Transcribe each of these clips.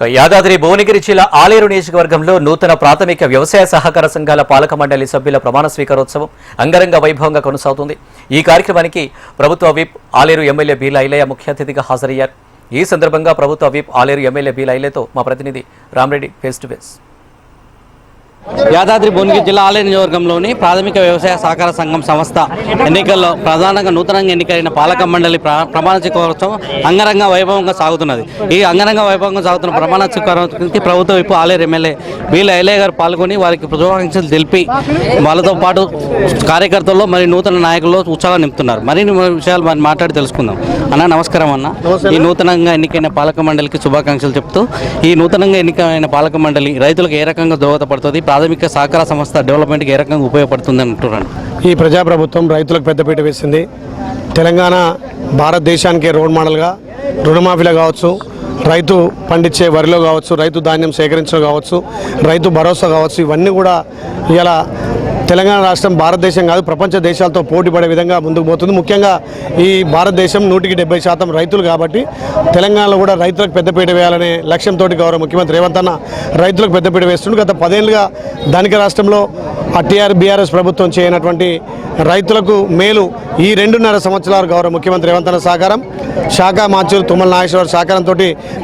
యాదాద్రి భువనగిరి జిల్లా ఆలేరు నియోజకవర్గంలో నూతన ప్రాథమిక వ్యవసాయ సహకార సంఘాల పాలక మండలి సభ్యుల ప్రమాణ స్వీకారోత్సవం అంగరంగ వైభవంగా కొనసాగుతుంది. ఈ కార్యక్రమానికి ప్రభుత్వ విప్ ఆలేరు ఎమ్మెల్యే బీలా ఐలయ్య ముఖ్య అతిథిగా హాజరయ్యారు. ఈ సందర్భంగా ప్రభుత్వ విప్ ఆలేరు ఎమ్మెల్యే బీలా ఐలయ్యతో మా ప్రతినిధి Rama Reddy face to face. Yadadri Bhuvanagiri జిల్లా ఆలేరు నియోజకవర్గంలోని ప్రాథమిక వ్యవసాయ సహకార సంఘం సంస్థ ఎన్నికల్లో ప్రధానంగా నూతనంగా ఎన్నికైన పాలక మండలి ప్రమాణ స్వీకారోత్సవం అంగరంగ వైభవంగా సాగుతున్నది. ఈ అంగరంగ వైభవంగా సాగుతున్న ప్రమాణ స్వీకారానికి ప్రభుత్వ వైపు ఆలేరు ఎమ్మెల్యే బీలా ఐలయ్య గారు పాల్గొని వారికి శుభాకాంక్షలు తెలిపి వాళ్ళతో పాటు కార్యకర్తల్లో మరి నూతన నాయకుల్లో ఉత్సాహం నింపుతున్నారు. మరిన్ని విషయాలు మరి మాట్లాడి తెలుసుకుందాం. అన్న నమస్కారం అన్న. ఈ నూతనంగా ఎన్నికైన పాలక మండలికి శుభాకాంక్షలు చెప్తూ ఈ నూతనంగా ఎన్నికైన పాలక మండలి రైతులకు ఏ రకంగా దోహదపడుతుంది, ప్రాథమిక సహకార సంస్థ డెవలప్మెంట్కి ఏ రకంగా ఉపయోగపడుతుంది అంటున్నాను. ఈ ప్రజాప్రభుత్వం రైతులకు పెద్దపీట వేసింది. తెలంగాణ భారతదేశానికి రోల్ మోడల్గా రుణమాఫీలో కావచ్చు, రైతు పండించే వరిలో కావచ్చు, రైతు ధాన్యం సేకరించడం కావచ్చు, రైతు భరోసా కావచ్చు, ఇవన్నీ కూడా ఇలా తెలంగాణ రాష్ట్రం భారతదేశం కాదు ప్రపంచ దేశాలతో పోటీ పడే విధంగా ముందుకు పోతుంది. ముఖ్యంగా ఈ భారతదేశం 170% రైతులు కాబట్టి తెలంగాణలో కూడా రైతులకు పెద్దపీట వేయాలనే లక్ష్యంతో గౌరవ ముఖ్యమంత్రి రేవంత్ అన్న రైతులకు పెద్దపీట వేస్తుండే. గత 10 ఏళ్ళుగా ధనిక రాష్ట్రంలో బీఆర్ఎస్ ప్రభుత్వం చేయనటువంటి రైతులకు మేలు ఈ 2.5 సంవత్సరాలు గౌరవ ముఖ్యమంత్రి రేవంత్ అన్న సహకారం, శాఖ మంత్రులు తుమ్మల నాగేశ్వర సహకారంతో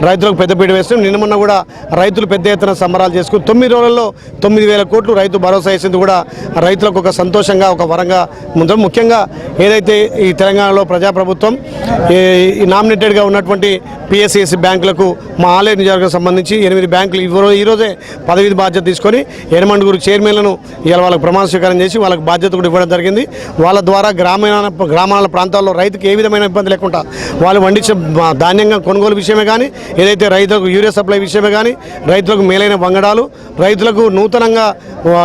రైతులకు పెద్దపీట వేస్తుంది. నిన్న మొన్న కూడా రైతులు పెద్ద ఎత్తున సంబరాలు చేసుకుని 9 రోజుల్లో 9,000 కోట్లు రైతు భరోసా వేసింది కూడా రైతులకు ఒక సంతోషంగా ఒక వరంగా ముందు. ముఖ్యంగా ఏదైతే ఈ తెలంగాణలో ప్రజాప్రభుత్వం ఈ నామినేటెడ్గా ఉన్నటువంటి పిఎస్సిఎస్సి బ్యాంకులకు మా ఆలేరు నియోజకవర్గం సంబంధించి 8 బ్యాంకులు ఈరోజే పదవి బాధ్యత తీసుకొని 8 చైర్మన్లను ఇవాళ వాళ్ళకి ప్రమాణ స్వీకారం చేసి వాళ్ళకి బాధ్యత కూడా ఇవ్వడం జరిగింది. వాళ్ళ ద్వారా గ్రామాల ప్రాంతాల్లో రైతుకు ఏ విధమైన ఇబ్బంది లేకుండా వాళ్ళు పండించే ధాన్యంగా కొనుగోలు విషయమే కానీ, ఏదైతే రైతులకు యూరియా సప్లై విషయమే కానీ, రైతులకు మేలైన వంగడాలు, రైతులకు నూతనంగా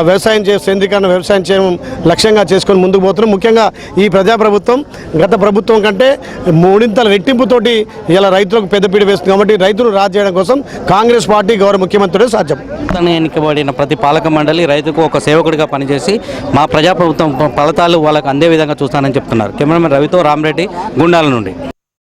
వ్యవసాయం సేంద్రీకరణ వ్యవసాయం చేయడం లక్ష్యంగా చేసుకొని ముందుకు పోతున్నాం. ముఖ్యంగా ఈ ప్రజాప్రభుత్వం గత ప్రభుత్వం కంటే 3 రెట్టింపుతోటి ఇలా రైతులకు పెద్దపీట వేస్తుంది. కాబట్టి రైతులు రాజు చేయడం కోసం కాంగ్రెస్ పార్టీ గౌరవ ముఖ్యమంత్రి సాధ్యం. ఎన్నికబడిన ప్రతి పాలక మండలి రైతుకు ఒక సేవకుడిగా పనిచేసి మా ప్రజాప్రభుత్వం ఫలితాలు వాళ్ళకు అందే విధంగా చూస్తానని చెప్తున్నారు. కెమెరామెన్ రవితో రామరెడ్డి, గుండాల నుండి.